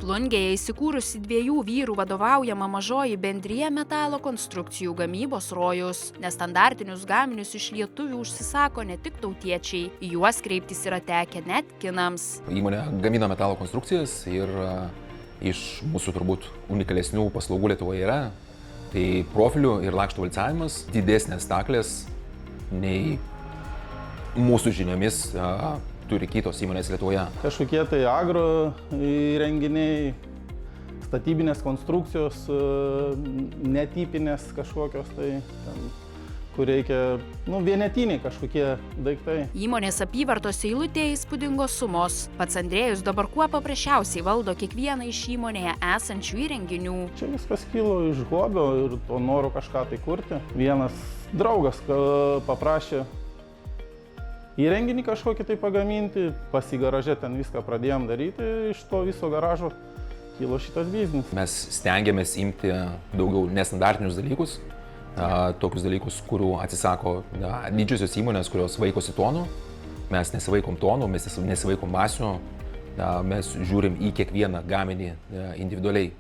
Plungėje įsikūrusi 2 vyrų vadovaujama mažoji bendrija metalo konstrukcijų gamybos rojus. Nestandartinius gaminius iš lietuvių užsisako ne tik tautiečiai, į juos kreiptis yra tekę net kinams. Įmonė gamina metalo konstrukcijas ir iš mūsų turbūt unikalesnių paslaugų Lietuvoje yra tai profilių ir lakštų valcavimas, didesnės staklės nei mūsų žiniomis turi kitos įmonės Lietuvoje. Kažkokie tai agro įrenginiai, statybinės konstrukcijos, netipinės kažkokios tai, kur reikia, vienetiniai kažkokie daiktai. Įmonės apyvartos eilutėje įspūdingos sumos. Pats Andrėjus dabar kuo paprasčiausiai valdo kiekvieną iš įmonėje esančių įrenginių. Čia viskas kilo iš hobio ir to noro kažką tai kurti. Vienas draugas paprašė įrenginį kažkokį tai pagaminti, pas į garaže ten viską pradėjom daryti, iš to viso garažo kilo šitas biznis. Mes stengiamės imti daugiau nestandartinius dalykus, tokius dalykus, kurių atsisako didžiosios įmonės, kurios vaikosi tonų. Mes nesivaikom tonų, mes nesivaikom masių, mes žiūrim į kiekvieną gaminį individualiai.